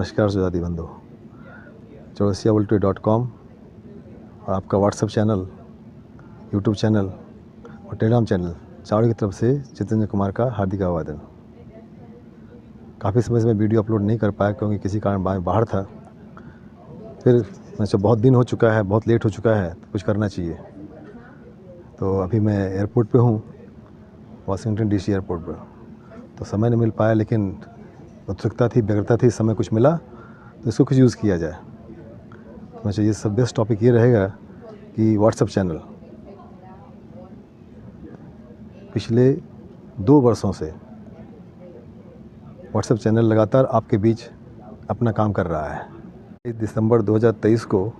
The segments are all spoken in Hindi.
नमस्कार सुजाति बंधु। चौरसिया और आपका व्हाट्सएप चैनल, यूट्यूब चैनल और टेलीग्राम चैनल चारों की तरफ से जितेंद्र कुमार का हार्दिक अभिवादन। काफ़ी समय से मैं वीडियो अपलोड नहीं कर पाया क्योंकि किसी कारण बाहर था। फिर मैं सब बहुत दिन हो चुका है, बहुत लेट हो चुका है, तो कुछ करना चाहिए। तो अभी मैं एयरपोर्ट पे हूँ, वाशिंगटन डीसी एयरपोर्ट पर। तो समय नहीं मिल पाया, लेकिन उत्सुकता थी, व्यग्रता थी, समय कुछ मिला तो इसको कुछ यूज़ किया जाए। तो मैं चाहिए सब बेस्ट टॉपिक ये रहेगा कि व्हाट्सएप चैनल पिछले 2 वर्षों से व्हाट्सएप चैनल लगातार आपके बीच अपना काम कर रहा है। 1 दिसंबर 2023 को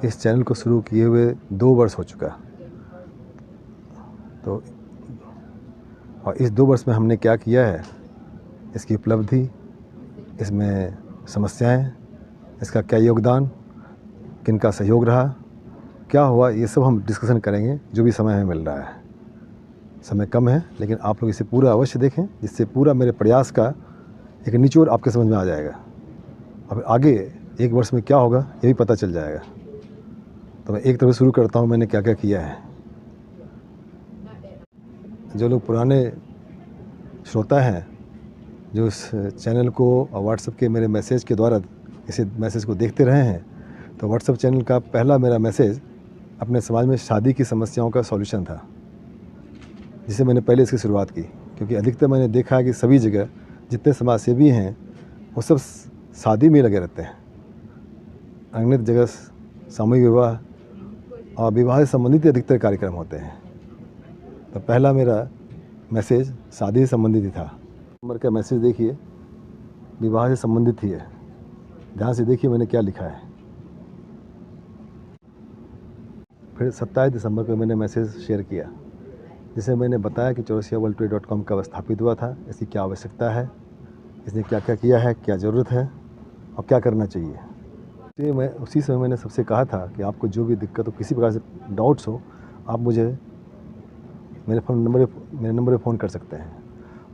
इस चैनल को शुरू किए हुए 2 वर्ष हो चुका। तो और इस 2 वर्ष में हमने क्या किया है, इसकी उपलब्धि, इसमें समस्याएं, इसका क्या योगदान, किनका सहयोग रहा, क्या हुआ, ये सब हम डिस्कशन करेंगे जो भी समय हमें मिल रहा है। समय कम है, लेकिन आप लोग इसे पूरा अवश्य देखें, जिससे पूरा मेरे प्रयास का एक निचोड़ आपके समझ में आ जाएगा। अब आगे 1 वर्ष में क्या होगा ये भी पता चल जाएगा। तो मैं एक तरफ शुरू करता हूँ, मैंने क्या क्या किया है। जो लोग पुराने श्रोता हैं, जो इस चैनल को और व्हाट्सएप के मेरे मैसेज के द्वारा इसे मैसेज को देखते रहे हैं, तो व्हाट्सएप चैनल का पहला मेरा मैसेज अपने समाज में शादी की समस्याओं का सॉल्यूशन था, जिसे मैंने पहले इसकी शुरुआत की। क्योंकि अधिकतर मैंने देखा है कि सभी जगह जितने समाज सेवी हैं वो सब शादी में लगे रहते हैं। अगणित जगह सामूहिक विवाह और विवाह से संबंधित अधिकतर कार्यक्रम होते हैं। तो पहला मेरा मैसेज शादी से संबंधित ही था। नंबर का मैसेज देखिए, विवाह से संबंधित ही है। ध्यान से देखिए मैंने क्या लिखा है। फिर 27 दिसंबर को मैंने मैसेज शेयर किया, जिसे मैंने बताया कि chaurasiaworldtoday.com कब स्थापित हुआ था, इसकी क्या आवश्यकता है, इसने क्या क्या किया है, क्या ज़रूरत है और क्या करना चाहिए। तो मैं उसी समय मैंने सबसे कहा था कि आपको जो भी दिक्कत हो, किसी प्रकार से डाउट्स हो, आप मुझे मेरे नंबर पे फ़ोन कर सकते हैं।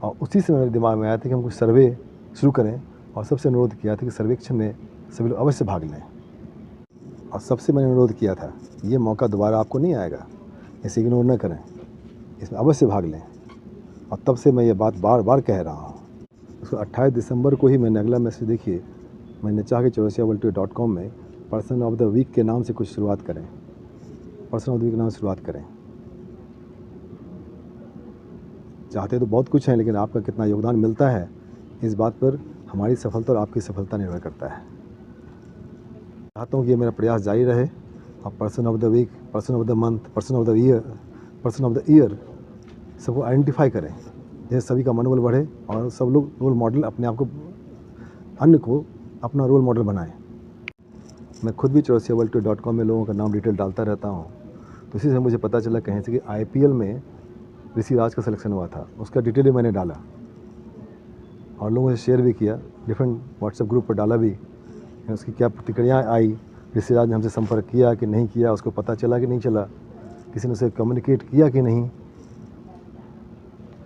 और उसी समय मेरे दिमाग में आया था कि हम कुछ सर्वे शुरू करें, और सबसे अनुरोध किया था कि सर्वेक्षण में सभी लोग अवश्य भाग लें। और सबसे मैंने अनुरोध किया था, ये मौका दोबारा आपको नहीं आएगा, इसे इग्नोर न करें, इसमें अवश्य भाग लें। और तब से मैं ये बात बार बार कह रहा हूँ। उसको 28 दिसंबर को ही मैंने अगला मैसेज देखिए, मैंने चाहा कि chaurasiaworldtoday.com में पर्सन ऑफ द वीक के नाम से कुछ शुरुआत करें, पर्सन ऑफ द वीक के नाम से शुरुआत करें। चाहते तो बहुत कुछ है, लेकिन आपका कितना योगदान मिलता है, इस बात पर हमारी सफलता और आपकी सफलता निर्भर करता है। चाहता हूँ कि ये मेरा प्रयास जारी रहे और person of the week, person of the month, person of the year सबको आइडेंटिफाई करें, जैसे सभी का मनोबल बढ़े और सब लोग रोल मॉडल अपने आप को, अन्य को अपना रोल मॉडल बनाएं। मैं खुद भी chaurasiaworldtoday.com में लोगों का नाम डिटेल डालता रहता हूँ। तो इसी से मुझे पता चला कहीं से कि IPL में ऋषि राज का सिलेक्शन हुआ था, उसका डिटेल ही मैंने डाला और लोगों से शेयर भी किया, डिफरेंट व्हाट्सएप ग्रुप पर डाला भी। उसकी क्या प्रतिक्रियाएँ आई, ऋषि राज ने हमसे संपर्क किया कि नहीं किया, उसको पता चला कि नहीं चला, किसी ने उसे कम्युनिकेट किया कि नहीं,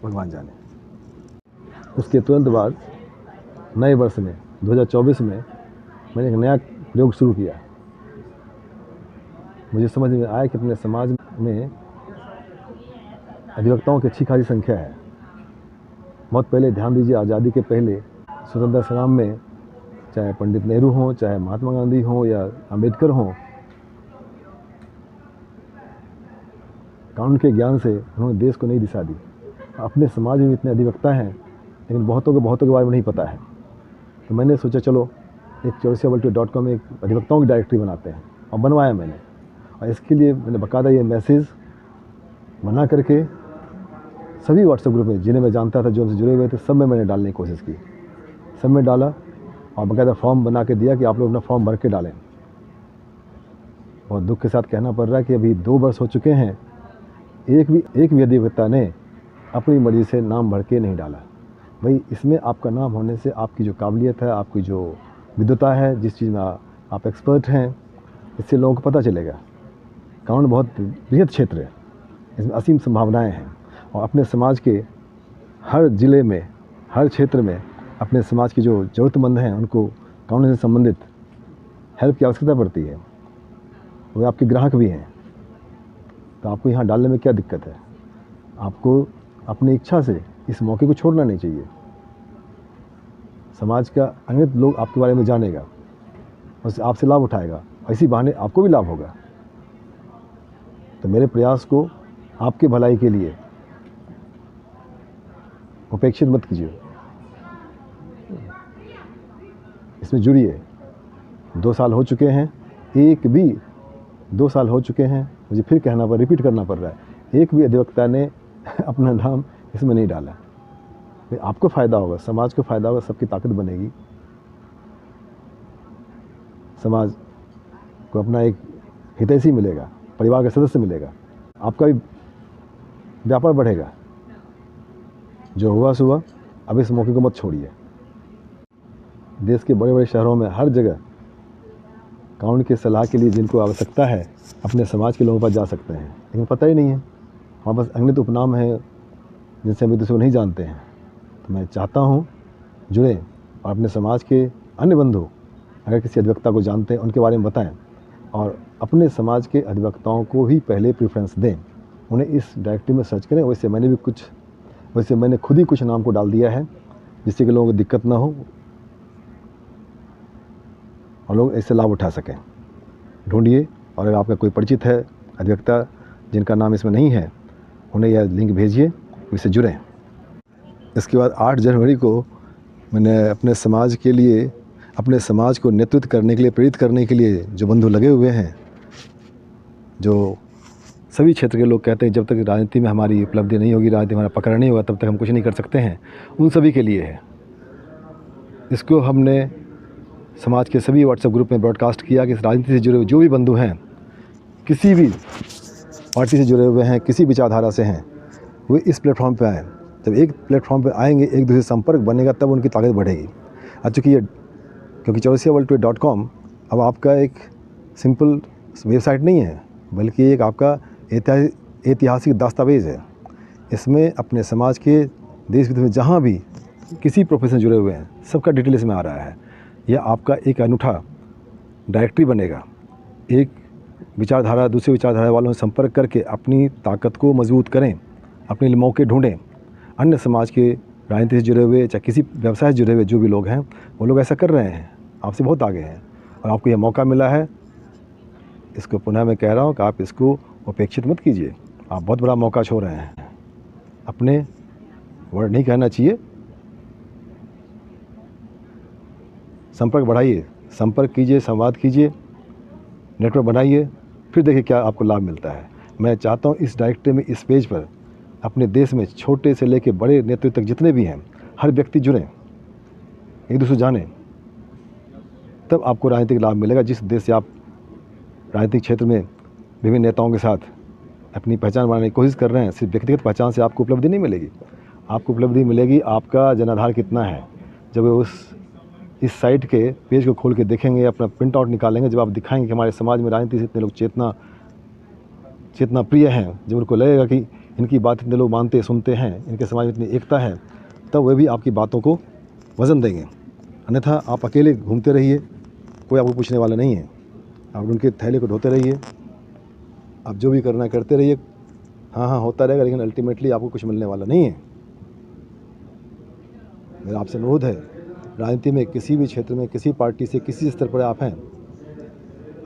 भगवान जाने। उसके तुरंत बाद नए वर्ष में 2024 में मैंने एक नया प्रयोग शुरू किया। मुझे समझ में आया कि अपने समाज में अधिवक्ताओं की अच्छी खासी संख्या है। बहुत पहले ध्यान दीजिए, आज़ादी के पहले स्वतंत्रता संग्राम में चाहे पंडित नेहरू हों, चाहे महात्मा गांधी हों या अम्बेडकर हों, कानून के ज्ञान से उन्होंने देश को नई दिशा दी। अपने समाज में इतने अधिवक्ता हैं, लेकिन बहुतों के बारे में नहीं पता है। तो मैंने सोचा चलो एक chaurasiaworldtoday.com में एक अधिवक्ताओं की डायरेक्टरी बनाते हैं, और बनवाया मैंने। और इसके लिए मैंने बाकायदा ये मैसेज बना करके सभी व्हाट्सएप ग्रुप में जिन्हें मैं जानता था, जो हमसे जुड़े हुए थे, सब में मैंने डालने की कोशिश की। सब में डाला और बाकायदा फॉर्म बना के दिया कि आप लोग अपना फॉर्म भर के डालें। बहुत दुख के साथ कहना पड़ रहा है कि अभी 2 वर्ष हो चुके हैं, एक भी अधिवक्ता ने अपनी मर्जी से नाम भर के नहीं डाला। भाई, इसमें आपका नाम होने से आपकी जो काबिलियत है, आपकी जो विद्वता है, जिस चीज़ में आप एक्सपर्ट हैं, इससे लोगों को पता चलेगा। कानून बहुत बृहद क्षेत्र है, इसमें असीम संभावनाएं हैं, और अपने समाज के हर ज़िले में, हर क्षेत्र में अपने समाज के जो ज़रूरतमंद हैं उनको कानून से संबंधित हेल्प की आवश्यकता पड़ती है, वो आपके ग्राहक भी हैं, तो आपको यहाँ डालने में क्या दिक्कत है? आपको अपनी इच्छा से इस मौके को छोड़ना नहीं चाहिए। समाज का अनगिनत लोग आपके बारे में जानेगा, उससे आपसे लाभ उठाएगा, इसी बहाने आपको भी लाभ होगा। तो मेरे प्रयास को आपके भलाई के लिए उपेक्षित मत कीजिए, इसमें जुड़िए। 2 साल हो चुके हैं, 2 साल हो चुके हैं, मुझे फिर रिपीट करना पड़ रहा है, एक भी अधिवक्ता ने अपना नाम इसमें नहीं डाला। फिर आपको फ़ायदा होगा, समाज को फ़ायदा होगा, सबकी ताकत बनेगी, समाज को अपना एक हितैषी मिलेगा, परिवार का सदस्य मिलेगा, आपका भी व्यापार बढ़ेगा। जो हुआ सो हुआ, अब इस मौके को मत छोड़िए। देश के बड़े बड़े शहरों में हर जगह कानून की सलाह के लिए जिनको आवश्यकता है अपने समाज के लोगों पर जा सकते हैं, लेकिन पता ही नहीं है। हमारे पास अगणित उपनाम है जिनसे हम एक दूसरे को नहीं जानते हैं। तो मैं चाहता हूँ जुड़ें और अपने समाज के अन्य बंधु अगर किसी अधिवक्ता को जानते हैं उनके बारे में बताएं, और अपने समाज के अधिवक्ताओं को ही पहले प्रेफरेंस दें, उन्हें इस डायरेक्टरी में सर्च करें। वैसे मैंने खुद ही कुछ नाम को डाल दिया है जिससे कि लोगों को दिक्कत ना हो और लोग इससे लाभ उठा सकें। ढूंढिए, और अगर आपका कोई परिचित है अधिवक्ता जिनका नाम इसमें नहीं है, उन्हें यह लिंक भेजिए, इससे जुड़ें। इसके बाद 8 जनवरी को मैंने अपने समाज के लिए, अपने समाज को नेतृत्व करने के लिए, प्रेरित करने के लिए जो बंधु लगे हुए हैं, जो सभी क्षेत्र के लोग कहते हैं जब तक राजनीति में हमारी उपलब्धि नहीं होगी, राजनीति हमारा पकड़ नहीं होगा, तब तक हम कुछ नहीं कर सकते हैं, उन सभी के लिए है। इसको हमने समाज के सभी व्हाट्सएप ग्रुप में ब्रॉडकास्ट किया कि इस राजनीति से जुड़े हुए जो भी बंधु हैं, किसी भी पार्टी से जुड़े हुए हैं, किसी विचारधारा से हैं, वो इस प्लेटफॉर्म पे आएँ। जब एक प्लेटफॉर्म पे आएंगे, एक दूसरे से संपर्क बनेगा, तब उनकी ताकत बढ़ेगी। क्योंकि chaurasiaworld2.com अब आपका एक सिंपल वेबसाइट नहीं है, बल्कि एक आपका ऐतिहासिक दस्तावेज़ है। इसमें अपने समाज के देश विदेश में जहाँ भी किसी प्रोफेशन जुड़े हुए हैं, सबका डिटेल इसमें आ रहा है। यह आपका एक अनूठा डायरेक्टरी बनेगा। एक विचारधारा दूसरे विचारधारा वालों से संपर्क करके अपनी ताकत को मजबूत करें, अपने लिए मौके ढूंढें। अन्य समाज के राजनीति से जुड़े हुए, चाहे किसी व्यवसाय से जुड़े हुए जो भी लोग हैं, वो लोग ऐसा कर रहे हैं, आपसे बहुत आगे हैं, और आपको यह मौका मिला है। इसको पुनः मैं कह रहा हूँ कि आप इसको उपेक्षित मत कीजिए। आप बहुत बड़ा मौका छोड़ रहे हैं। अपने वर्ड नहीं कहना चाहिए, संपर्क बढ़ाइए, संपर्क कीजिए, संवाद कीजिए, नेटवर्क बनाइए, फिर देखिए क्या आपको लाभ मिलता है। मैं चाहता हूँ इस डायरेक्टरी में, इस पेज पर अपने देश में छोटे से लेकर बड़े नेतृत्व तक जितने भी हैं, हर व्यक्ति जुड़ें, एक दूसरे जानें, तब आपको राजनीतिक लाभ मिलेगा। जिस देश से आप राजनीतिक क्षेत्र में विभिन्न नेताओं के साथ अपनी पहचान बनाने की कोशिश कर रहे हैं, सिर्फ व्यक्तिगत पहचान से आपको उपलब्धि नहीं मिलेगी। आपको उपलब्धि मिलेगी आपका जनाधार कितना है। जब वे इस साइट के पेज को खोल के देखेंगे, अपना प्रिंट आउट निकालेंगे, जब आप दिखाएंगे कि हमारे समाज में राजनीति से इतने लोग चेतना प्रिय हैं, जब उनको लगेगा कि इनकी बात इतने लोग मानते सुनते हैं, इनके समाज में इतनी एकता है, तब वे भी आपकी बातों को वज़न देंगे। अन्यथा आप अकेले घूमते रहिए, कोई आपको पूछने वाला नहीं है। आप उनके थैले को ढोते रहिए, आप जो भी करना करते रहिए, हाँ होता रहेगा, लेकिन अल्टीमेटली आपको कुछ मिलने वाला नहीं है। मेरा आपसे अनुरोध है, राजनीति में किसी भी क्षेत्र में, किसी पार्टी से, किसी स्तर पर आप हैं,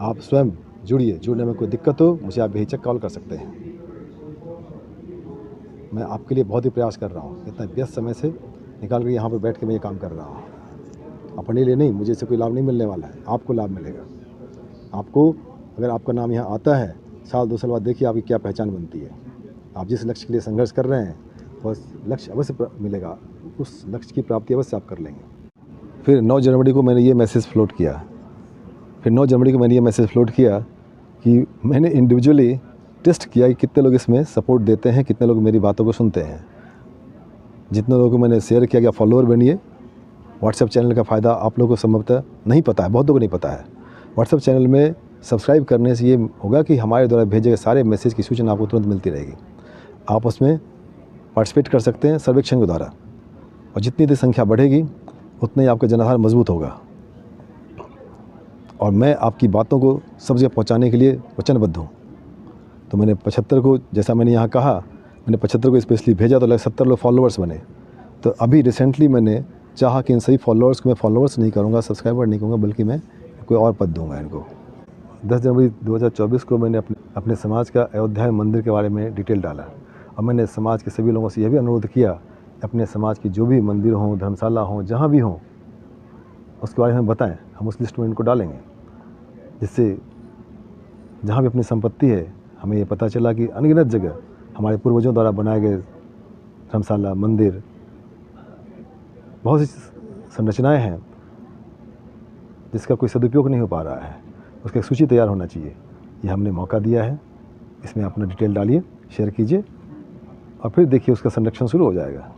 आप स्वयं जुड़िए। जुड़ने में कोई दिक्कत हो, मुझे आप बेहिचक कॉल कर सकते हैं। मैं आपके लिए बहुत ही प्रयास कर रहा हूँ। इतना व्यस्त समय से निकाल कर यहाँ पर बैठ के मैं ये काम कर रहा हूँ। अपने लिए नहीं, मुझे इससे कोई लाभ नहीं मिलने वाला है, आपको लाभ मिलेगा। आपको अगर आपका नाम यहाँ आता है, 1-2 साल बाद देखिए आपकी क्या पहचान बनती है। आप जिस लक्ष्य के लिए संघर्ष कर रहे हैं, वह लक्ष्य अवश्य मिलेगा, उस लक्ष्य की प्राप्ति अवश्य आप कर लेंगे। फिर 9 जनवरी को मैंने ये मैसेज फ्लोट किया कि मैंने इंडिविजुअली टेस्ट किया कि कितने लोग इसमें सपोर्ट देते हैं, कितने लोग मेरी बातों को सुनते हैं। जितने लोगों को मैंने शेयर किया कि फॉलोअर बनिए। व्हाट्सएप चैनल का फ़ायदा आप लोगों को संभवतः नहीं पता है, बहुत लोगों को नहीं पता है। व्हाट्सएप चैनल में सब्सक्राइब करने से ये होगा कि हमारे द्वारा भेजे गए सारे मैसेज की सूचना आपको तुरंत मिलती रहेगी। आप उसमें पार्टिसिपेट कर सकते हैं सर्वेक्षण के द्वारा, और जितनी देर संख्या बढ़ेगी उतना ही आपका जनाधार मजबूत होगा। और मैं आपकी बातों को सब जगह पहुँचाने के लिए वचनबद्ध हूँ। तो मैंने 75 को, जैसा मैंने यहाँ कहा, मैंने 75 को स्पेशली भेजा तो लगभग 70 लोग फॉलोअर्स बने। तो अभी रिसेंटली मैंने चाहा कि इन सभी फॉलोअर्स को मैं फॉलोअर्स नहीं करूँगा, सब्सक्राइबर नहीं कहूँगा, बल्कि मैं कोई और पद दूँगा इनको। 10 जनवरी 2024 को मैंने अपने समाज का अयोध्या मंदिर के बारे में डिटेल डाला और मैंने समाज के सभी लोगों से यह भी अनुरोध किया, अपने समाज की जो भी मंदिर हों, धर्मशाला हों, जहाँ भी हों, उसके बारे में बताएं। हम उस लिस्ट में इनको डालेंगे, जिससे जहाँ भी अपनी संपत्ति है, हमें ये पता चला कि अनगिनत जगह हमारे पूर्वजों द्वारा बनाए गए धर्मशाला, मंदिर, बहुत सी संरचनाएं हैं जिसका कोई सदुपयोग नहीं हो पा रहा है। उसकी एक सूची तैयार होना चाहिए। ये हमने मौका दिया है। इसमें अपना डिटेल डालिए, शेयर कीजिए और फिर देखिए उसका संरक्षण शुरू हो जाएगा।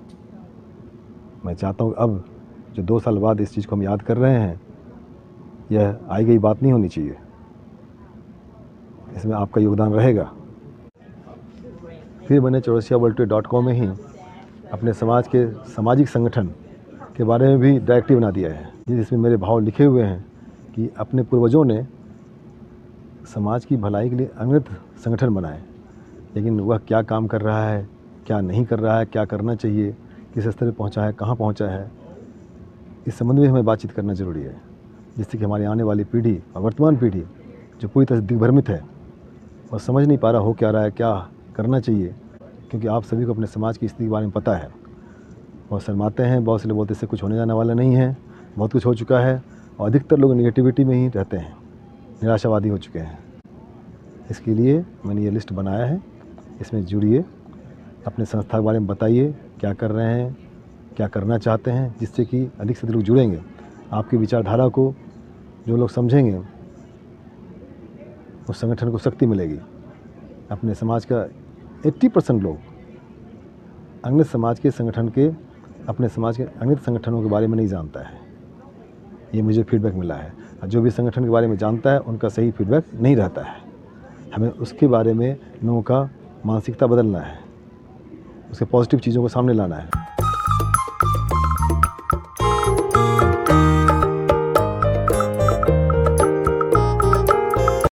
मैं चाहता हूँ अब जो 2 साल बाद इस चीज़ को हम याद कर रहे हैं, यह आई गई बात नहीं होनी चाहिए। इसमें आपका योगदान रहेगा। फिर मैंने chaurasiaworldtoday.com में ही अपने समाज के सामाजिक संगठन के बारे में भी डायरेक्टिव बना दिया है, जिसमें मेरे भाव लिखे हुए हैं कि अपने पूर्वजों ने समाज की भलाई के लिए अनगिनत संगठन बनाए, लेकिन वह क्या काम कर रहा है, क्या नहीं कर रहा है, क्या करना चाहिए, किस स्तर पर पहुंचा है, कहां पहुंचा है, इस संबंध में हमें बातचीत करना ज़रूरी है, जिससे कि हमारी आने वाली पीढ़ी और वर्तमान पीढ़ी जो पूरी तरह से दिग्भ्रमित है और समझ नहीं पा रहा हो क्या रहा है, क्या करना चाहिए, क्योंकि आप सभी को अपने समाज की स्थिति के बारे में पता है। बहुत शर्माते हैं, बहुत से लोग बोलते इससे कुछ होने जाने वाला नहीं है, बहुत कुछ हो चुका है, और अधिकतर लोग नेगेटिविटी में ही रहते हैं, निराशावादी हो चुके हैं। इसके लिए मैंने ये लिस्ट बनाया है। इसमें जुड़िए, अपने संस्था के बारे में बताइए, क्या कर रहे हैं, क्या करना चाहते हैं, जिससे कि अधिक से अधिक लोग जुड़ेंगे। आपकी विचारधारा को जो लोग समझेंगे, उस संगठन को शक्ति मिलेगी। अपने समाज का 80% लोग अगले समाज के संगठन के, अपने समाज के अगले संगठनों के बारे में नहीं जानता है। ये मुझे फीडबैक मिला है। और जो भी संगठन के बारे में जानता है, उनका सही फीडबैक नहीं रहता है। हमें उसके बारे में लोगों का मानसिकता बदलना है, उसके पॉजिटिव चीज़ों को सामने लाना है।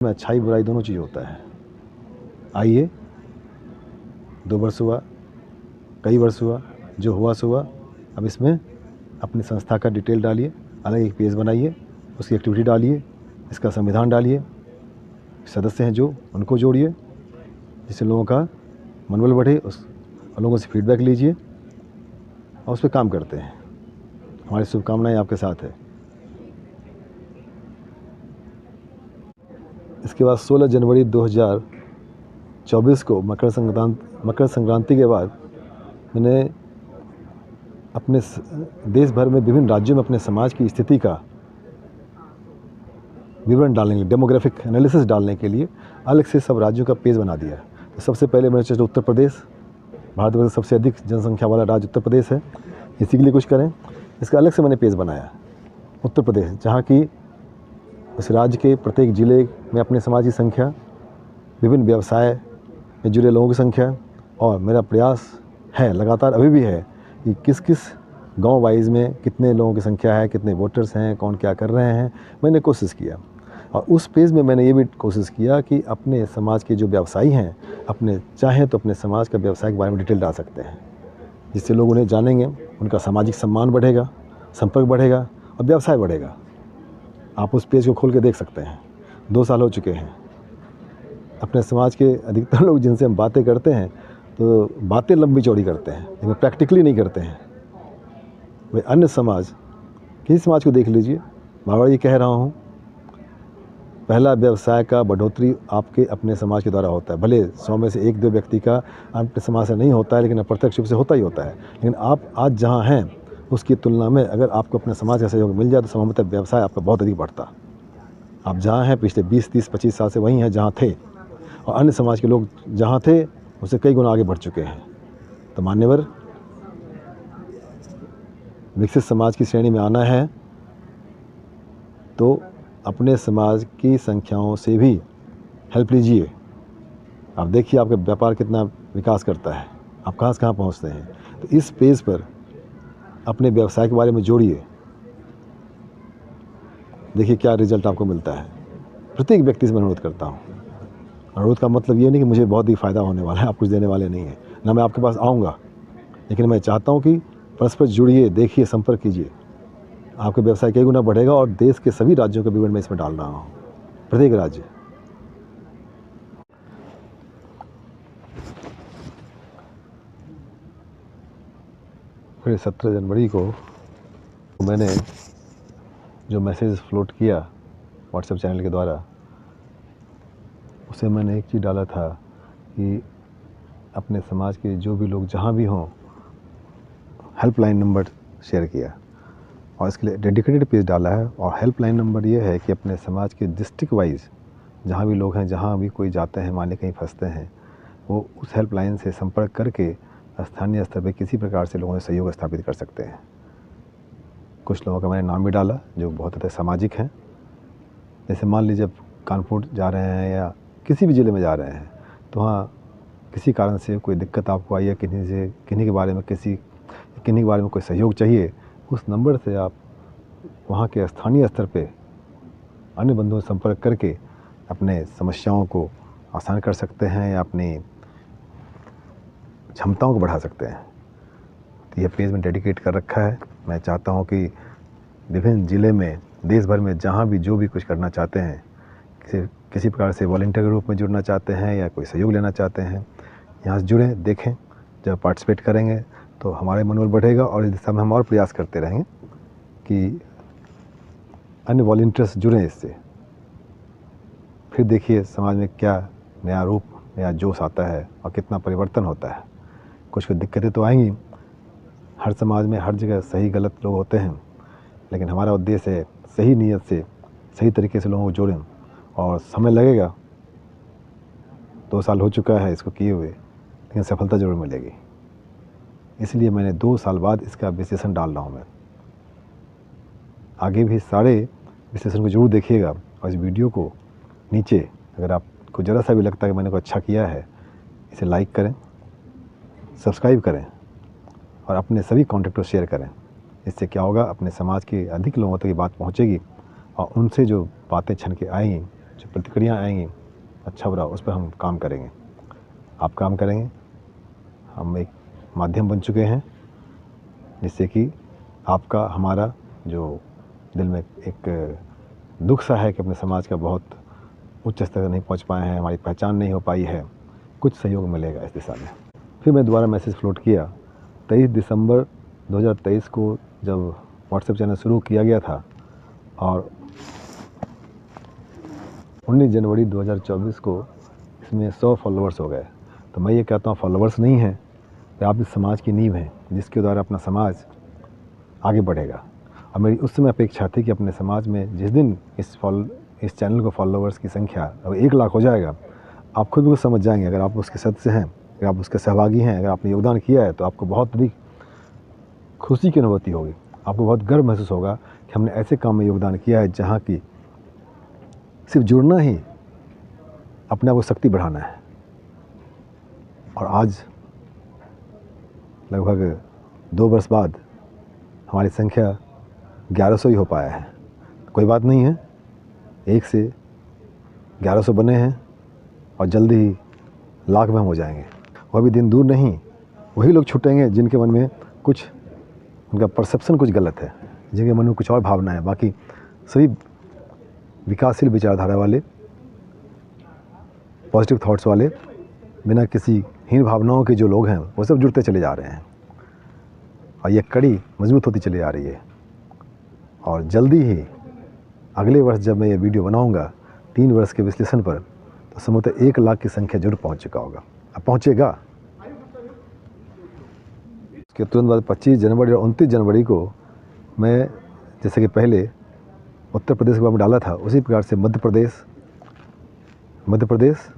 में अच्छाई बुराई दोनों चीज़ होता है। आइए, 2 वर्ष हुआ, कई वर्ष हुआ, जो हुआ सो हुआ। अब इसमें अपनी संस्था का डिटेल डालिए, अलग एक पेज बनाइए, उसकी एक्टिविटी डालिए, इसका संविधान डालिए, सदस्य हैं जो उनको जोड़िए, जिससे लोगों का मनोबल बढ़े, उस लोगों से फीडबैक लीजिए और उस पर काम करते हैं। हमारी शुभकामनाएं आपके साथ है। इसके बाद 16 जनवरी 2024 को मकर संक्रांति के बाद मैंने अपने देश भर में विभिन्न राज्यों में अपने समाज की स्थिति का विवरण डालने के लिए, डेमोग्राफिक एनालिसिस डालने के लिए अलग से सब राज्यों का पेज बना दिया। तो सबसे पहले मैंने सोचा उत्तर प्रदेश, भारतवर्ष सबसे अधिक जनसंख्या वाला राज्य उत्तर प्रदेश है, इसी के लिए कुछ करें। इसका अलग से मैंने पेज बनाया उत्तर प्रदेश, जहाँ की उस राज्य के प्रत्येक ज़िले में अपने समाज की संख्या, विभिन्न व्यवसाय में जुड़े लोगों की संख्या, और मेरा प्रयास है, लगातार अभी भी है, कि किस किस गांव वाइज में कितने लोगों की संख्या है, कितने वोटर्स हैं, कौन क्या कर रहे हैं। मैंने कोशिश किया, और उस पेज में मैंने ये भी कोशिश किया कि अपने समाज के जो व्यवसायी हैं, अपने चाहें तो अपने समाज का व्यवसाय के बारे में डिटेल डाल सकते हैं, जिससे लोग उन्हें जानेंगे, उनका सामाजिक सम्मान बढ़ेगा, संपर्क बढ़ेगा और व्यवसाय बढ़ेगा। आप उस पेज को खोल के देख सकते हैं। 2 साल हो चुके हैं। अपने समाज के अधिकतर लोग जिनसे हम बातें करते हैं, तो बातें लंबी चौड़ी करते हैं, लेकिन प्रैक्टिकली नहीं करते हैं। वे अन्य समाज, किसी समाज को देख लीजिए, बार-बार ये कह रहा हूँ, पहला व्यवसाय का बढ़ोतरी आपके अपने समाज के द्वारा होता है। भले 100 में से 1-2 व्यक्ति का अपने समाज से नहीं होता है, लेकिन अप्रत्यक्ष रूप से होता ही होता है। लेकिन आप आज जहाँ हैं, उसकी तुलना में अगर आपको अपने समाज का सहयोग मिल जाए, तो संभवतः व्यवसाय आपका बहुत अधिक बढ़ता। आप जहाँ हैं पिछले 20, 30, 25 साल से वहीं हैं जहाँ थे, और अन्य समाज के लोग जहाँ थे उससे कई गुना आगे बढ़ चुके हैं। तो मान्यवर, विकसित समाज की श्रेणी में आना है तो अपने समाज की संख्याओं से भी हेल्प लीजिए। आप देखिए आपका व्यापार कितना विकास करता है, आप कहाँ से कहाँ पहुँचते हैं। तो इस पेज पर अपने व्यवसाय के बारे में जोड़िए, देखिए क्या रिज़ल्ट आपको मिलता है। प्रत्येक व्यक्ति से मैं अनुरोध करता हूँ। अनुरोध का मतलब ये नहीं कि मुझे बहुत ही फ़ायदा होने वाला है, आप कुछ देने वाले नहीं हैं, ना मैं आपके पास आऊँगा। लेकिन मैं चाहता हूँ कि परस्पर जुड़िए, देखिए, संपर्क कीजिए। आपका व्यवसाय कई गुना बढ़ेगा और देश के सभी राज्यों का विवरण मैं इसमें डाल रहा हूँ, प्रत्येक राज्य। फिर 17 जनवरी को मैंने जो मैसेज फ्लोट किया व्हाट्सएप चैनल के द्वारा, उसे मैंने एक चीज़ डाला था कि अपने समाज के जो भी लोग जहाँ भी हों, हेल्पलाइन नंबर शेयर किया और इसके लिए डेडिकेटेड पेज डाला है। और हेल्पलाइन नंबर ये है कि अपने समाज के डिस्ट्रिक्ट वाइज जहाँ भी लोग हैं, जहाँ भी कोई जाते हैं, माने कहीं फंसते हैं, वो उस हेल्पलाइन से संपर्क करके स्थानीय स्तर पर किसी प्रकार से लोगों से सहयोग स्थापित कर सकते हैं। कुछ लोगों का मैंने नाम भी डाला जो बहुत ज़्यादा सामाजिक हैं। जैसे मान लीजिए आप कानपुर जा रहे हैं या किसी भी ज़िले में जा रहे हैं, तो वहाँ किसी कारण से कोई दिक्कत आपको आई है, किन्हीं के बारे में कोई सहयोग चाहिए, उस नंबर से आप वहाँ के स्थानीय स्तर पे अन्य बंधुओं से संपर्क करके अपने समस्याओं को आसान कर सकते हैं या अपनी क्षमताओं को बढ़ा सकते हैं। तो यह पेज में डेडिकेट कर रखा है। मैं चाहता हूँ कि विभिन्न ज़िले में, देश भर में जहाँ भी जो भी कुछ करना चाहते हैं, किसी प्रकार से वॉलंटियर के रूप में जुड़ना चाहते हैं या कोई सहयोग लेना चाहते हैं, यहाँ से जुड़ें, देखें। जब पार्टिसिपेट करेंगे तो हमारे मनोबल बढ़ेगा और इस दिशा में हम और प्रयास करते रहेंगे कि अन्य वॉलंटियर्स जुड़ें इससे। फिर देखिए समाज में क्या नया रूप, नया जोश आता है और कितना परिवर्तन होता है। कुछ दिक्कतें तो आएंगी, हर समाज में हर जगह सही गलत लोग होते हैं, लेकिन हमारा उद्देश्य है सही नीयत से, सही तरीके से लोगों को जोड़ें। और समय लगेगा, 2 साल हो चुका है इसको किए हुए, लेकिन सफलता ज़रूर मिलेगी। इसलिए मैंने 2 साल बाद इसका विश्लेषण डाल रहा हूँ मैं। आगे भी सारे विश्लेषण को जरूर देखिएगा और इस वीडियो को नीचे अगर आपको ज़रा सा भी लगता है कि मैंने को अच्छा किया है, इसे लाइक करें, सब्सक्राइब करें और अपने सभी कॉन्टैक्ट को शेयर करें। इससे क्या होगा, अपने समाज के अधिक लोगों तक ये बात पहुँचेगी और उनसे जो बातें छन के आएंगी, जो प्रतिक्रिया आएंगी, अच्छा बुरा, उस पर हम काम करेंगे। आप काम करेंगे, हम एक माध्यम बन चुके हैं जिससे कि आपका, हमारा जो दिल में एक दुख सा है कि अपने समाज का बहुत उच्च स्तर तक नहीं पहुंच पाए हैं, हमारी पहचान नहीं हो पाई है, कुछ सहयोग मिलेगा इस दिशा में। फिर मैं दोबारा मैसेज फ्लोट किया 23 दिसंबर 2023 को, जब व्हाट्सएप चैनल शुरू किया गया था, और 19 जनवरी 2024 को इसमें 100 फॉलोअर्स हो गए। तो मैं ये कहता हूँ, फॉलोअर्स नहीं हैं, तो आप इस समाज की नींव हैं जिसके द्वारा अपना समाज आगे बढ़ेगा। और मेरी उस समय अपेक्षा थी कि अपने समाज में जिस दिन इस चैनल को फॉलोअर्स की संख्या अब 1 लाख हो जाएगा, आप खुद भी कुछ समझ जाएंगे। अगर आप उसके सदस्य हैं, अगर आप उसके सहभागी हैं, अगर आपने योगदान किया है, तो आपको बहुत अधिक खुशी की अनुभूति होगी। आपको बहुत गर्व महसूस होगा कि हमने ऐसे काम में योगदान किया है जहाँ की सिर्फ जुड़ना ही अपने आप को शक्ति बढ़ाना है। और आज लगभग 2 वर्ष बाद हमारी संख्या 1100 ही हो पाया है। कोई बात नहीं है, 1 से 1100 बने हैं और जल्दी ही लाख में हम हो जाएंगे। वह भी दिन दूर नहीं, वही लोग छूटेंगे जिनके मन में कुछ, उनका परसेप्शन कुछ गलत है, जिनके मन में कुछ और भावना है। बाकी सभी विकासशील विचारधारा वाले, पॉजिटिव थॉट्स वाले, बिना किसी हीन भावनाओं के जो लोग हैं, वो सब जुड़ते चले जा रहे हैं और ये कड़ी मजबूत होती चली आ रही है। और जल्दी ही अगले वर्ष जब मैं ये वीडियो बनाऊंगा 3 वर्ष के विश्लेषण पर, तो संभवतः 1 लाख की संख्या जरूर पहुंच चुका होगा, अब पहुंचेगा। उसके तुरंत बाद 25 जनवरी और 29 जनवरी को मैं, जैसे कि पहले उत्तर प्रदेश के बारे में डाला था, उसी प्रकार से मध्य प्रदेश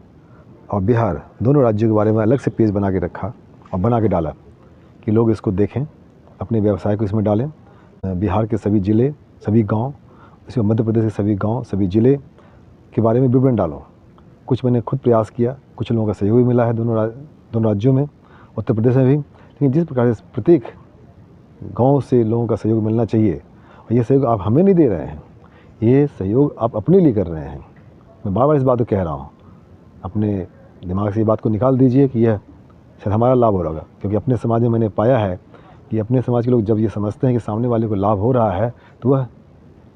और बिहार, दोनों राज्यों के बारे में अलग से पेज बना के रखा और बना के डाला कि लोग इसको देखें, अपने व्यवसाय को इसमें डालें। बिहार के सभी ज़िले, सभी गांव, इसमें मध्य प्रदेश के सभी गांव, सभी ज़िले के बारे में विवरण डालो। कुछ मैंने खुद प्रयास किया, कुछ लोगों का सहयोग भी मिला है दोनों राज्यों में, उत्तर प्रदेश में भी। लेकिन जिस प्रकार से प्रत्येक गांव से लोगों का सहयोग मिलना चाहिए, और ये सहयोग आप हमें नहीं दे रहे हैं, ये सहयोग आप अपने लिए कर रहे हैं। मैं बार बार इस बात को कह रहा हूँ, अपने दिमाग से ये बात को निकाल दीजिए कि यह शायद हमारा लाभ हो रहा होगा, क्योंकि अपने समाज में मैंने पाया है कि अपने समाज के लोग जब ये समझते हैं कि सामने वाले को लाभ हो रहा है तो वह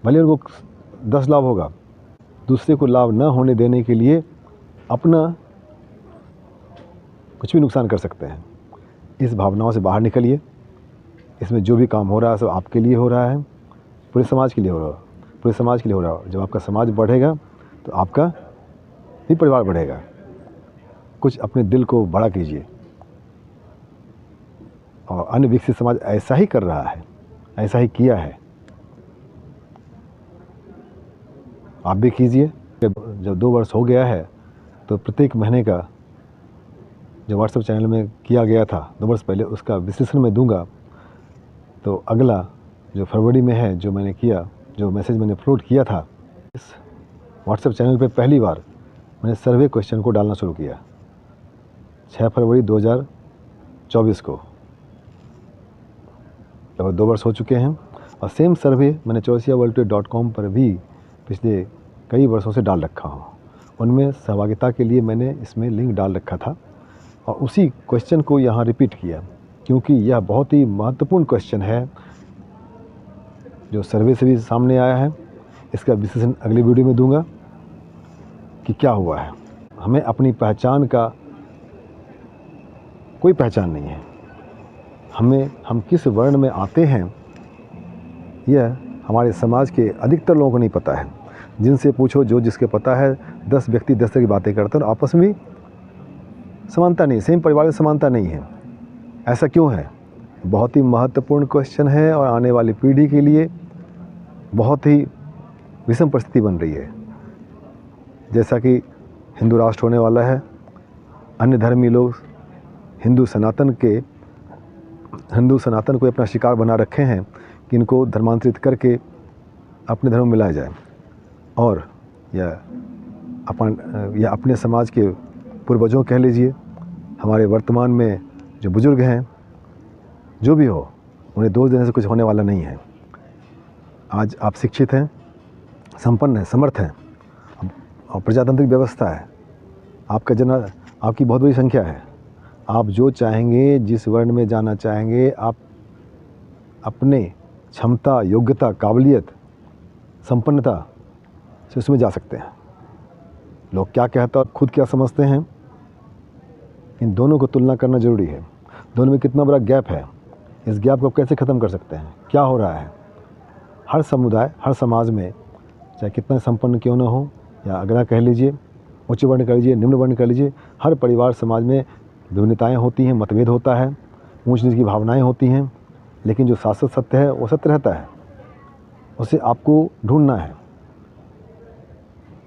भले उनको 10 लाभ होगा, दूसरे को लाभ न होने देने के लिए अपना कुछ भी नुकसान कर सकते हैं। इस भावनाओं से बाहर निकलिए। इसमें जो भी काम हो रहा है सब आपके लिए हो रहा है, पूरे समाज के लिए हो रहा है, पूरे समाज के लिए हो रहा है। जब आपका समाज बढ़ेगा तो आपका भी परिवार बढ़ेगा। कुछ अपने दिल को बड़ा कीजिए, और अन्य विकसित समाज ऐसा ही कर रहा है, ऐसा ही किया है, आप भी कीजिए। जब 2 वर्ष हो गया है तो प्रत्येक महीने का जो व्हाट्सएप चैनल में किया गया था 2 वर्ष पहले, उसका विश्लेषण मैं दूंगा। तो अगला जो फरवरी में है, जो मैंने किया, जो मैसेज मैंने अपलोड किया था, इस व्हाट्सएप चैनल पे पहली बार मैंने सर्वे क्वेश्चन को डालना शुरू किया 6 फरवरी 2024 को। लगभग 2 वर्ष हो चुके हैं, और सेम सर्वे मैंने chaurasiyaworldtoday.com पर भी पिछले कई वर्षों से डाल रखा हूँ। उनमें सहभागिता के लिए मैंने इसमें लिंक डाल रखा था, और उसी क्वेश्चन को यहाँ रिपीट किया, क्योंकि यह बहुत ही महत्वपूर्ण क्वेश्चन है जो सर्वे से भी सामने आया है। इसका विश्लेषण अगली वीडियो में दूंगा कि क्या हुआ है। हमें अपनी पहचान का कोई पहचान नहीं है। हम किस वर्ण में आते हैं यह हमारे समाज के अधिकतर लोगों को नहीं पता है। जिनसे पूछो, जो जिसके पता है, 10 व्यक्ति 10 तरह की बातें करते हैं, और आपस में समानता नहीं, सेम परिवार में समानता नहीं है। ऐसा क्यों है? बहुत ही महत्वपूर्ण क्वेश्चन है, और आने वाली पीढ़ी के लिए बहुत ही विषम परिस्थिति बन रही है। जैसा कि हिंदू राष्ट्र होने वाला है, अन्य धर्मी लोग हिंदू सनातन को अपना शिकार बना रखे हैं कि इनको धर्मांतरित करके अपने धर्म में मिलाया जाए, और या अपने समाज के पूर्वजों कह लीजिए, हमारे वर्तमान में जो बुजुर्ग हैं, जो भी हो, उन्हें दोष देने से कुछ होने वाला नहीं है। आज आप शिक्षित हैं, संपन्न हैं, समर्थ हैं, और प्रजातांत्रिक व्यवस्था है, आपकी बहुत बड़ी संख्या है। आप जो चाहेंगे, जिस वर्ण में जाना चाहेंगे, आप अपने क्षमता, योग्यता, काबिलियत, संपन्नता से उसमें जा सकते हैं। लोग क्या कहते हैं और खुद क्या समझते हैं, इन दोनों को तुलना करना ज़रूरी है। दोनों में कितना बड़ा गैप है, इस गैप को कैसे ख़त्म कर सकते हैं, क्या हो रहा है। हर समुदाय, हर समाज में, चाहे कितना संपन्न क्यों ना हो, या अग्रह कह लीजिए, उच्च वर्ण कह लीजिए, निम्न वर्ण कह लीजिए, हर परिवार समाज में विभिन्नताएँ होती हैं, मतभेद होता है, ऊंच नीच की भावनाएं होती हैं, लेकिन जो शाश्वत सत्य है वो सत्य रहता है, उसे आपको ढूंढना है।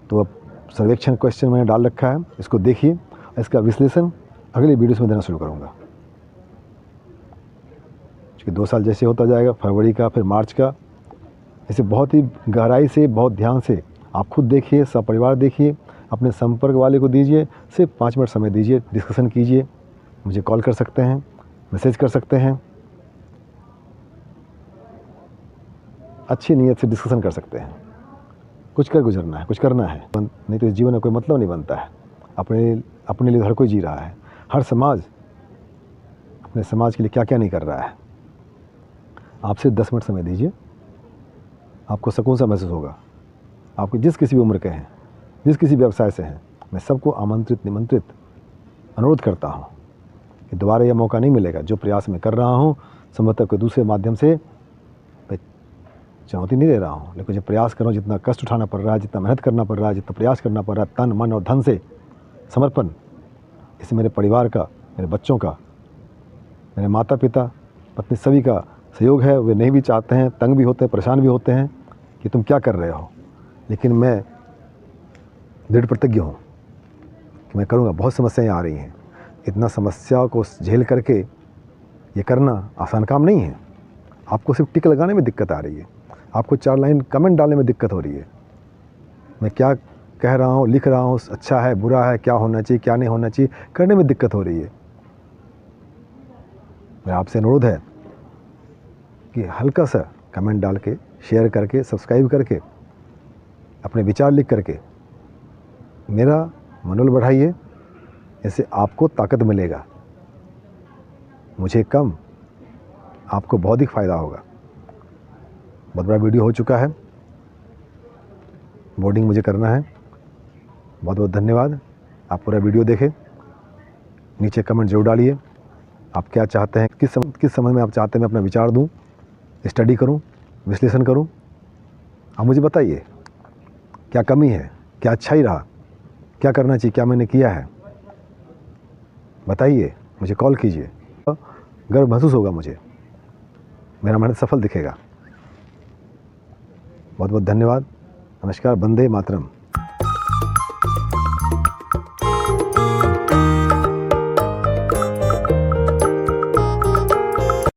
तो अब सर्वेक्षण क्वेश्चन मैंने डाल रखा है, इसको देखिए। इसका विश्लेषण अगले वीडियोस में देना शुरू करूँगा, क्योंकि 2 साल जैसे होता जाएगा, फरवरी का, फिर मार्च का, इसे बहुत ही गहराई से, बहुत ध्यान से आप खुद देखिए, सब परिवार देखिए, अपने संपर्क वाले को दीजिए, सिर्फ 5 मिनट समय दीजिए, डिस्कशन कीजिए। मुझे कॉल कर सकते हैं, मैसेज कर सकते हैं, अच्छी नीयत से डिस्कशन कर सकते हैं। कुछ कर गुजरना है, कुछ करना है, नहीं तो इस जीवन में कोई मतलब नहीं बनता है। अपने लिए हर कोई जी रहा है, हर समाज अपने समाज के लिए क्या क्या नहीं कर रहा है। आप सिर्फ 10 मिनट समय दीजिए, आपको सुकून सा महसूस होगा। आपको जिस किसी भी उम्र के हैं, जिस किसी व्यवसाय से हैं, मैं सबको निमंत्रित अनुरोध करता हूँ कि दोबारा यह मौका नहीं मिलेगा। जो प्रयास मैं कर रहा हूँ, संभवतः कोई दूसरे माध्यम से मैं चुनौती नहीं दे रहा हूँ, लेकिन जो प्रयास कर रहा हूँ, जितना कष्ट उठाना पड़ रहा है, जितना मेहनत करना पड़ रहा है, जितना प्रयास करना पड़ रहा है, तन मन और धन से समर्पण, इससे मेरे परिवार का, मेरे बच्चों का, मेरे माता पिता, पत्नी, सभी का सहयोग है। वे नहीं भी चाहते हैं, तंग भी होते हैं, परेशान भी होते हैं कि तुम क्या कर रहे हो, लेकिन मैं दृढ़ प्रतिज्ञ हूँ कि मैं करूँगा। बहुत समस्याएं आ रही हैं, इतना समस्याओं को झेल करके ये करना आसान काम नहीं है। आपको सिर्फ टिक लगाने में दिक्कत आ रही है, आपको 4 लाइन कमेंट डालने में दिक्कत हो रही है। मैं क्या कह रहा हूँ, लिख रहा हूँ, अच्छा है, बुरा है, क्या होना चाहिए, क्या नहीं होना चाहिए, करने में दिक्कत हो रही है। मेरा आपसे अनुरोध है कि हल्का सा कमेंट डाल के, शेयर करके, सब्सक्राइब करके अपने विचार लिख करके मेरा मनोबल बढ़ाइए, इससे आपको ताकत मिलेगा, मुझे कम, आपको बहुत ही फ़ायदा होगा। बहुत बड़ा वीडियो हो चुका है, बोर्डिंग मुझे करना है। बहुत बहुत धन्यवाद। आप पूरा वीडियो देखें, नीचे कमेंट जरूर डालिए, आप क्या चाहते हैं, किस समय में आप चाहते हैं मैं अपना विचार दूं, स्टडी करूं, विश्लेषण करूं। आप मुझे बताइए क्या कमी है, क्या अच्छा ही रहा, क्या करना चाहिए, क्या मैंने किया है, बताइए, मुझे कॉल कीजिए। गर्व महसूस होगा मुझे, मेरा मेहनत सफल दिखेगा। बहुत बहुत धन्यवाद। नमस्कार। वंदे मातरम।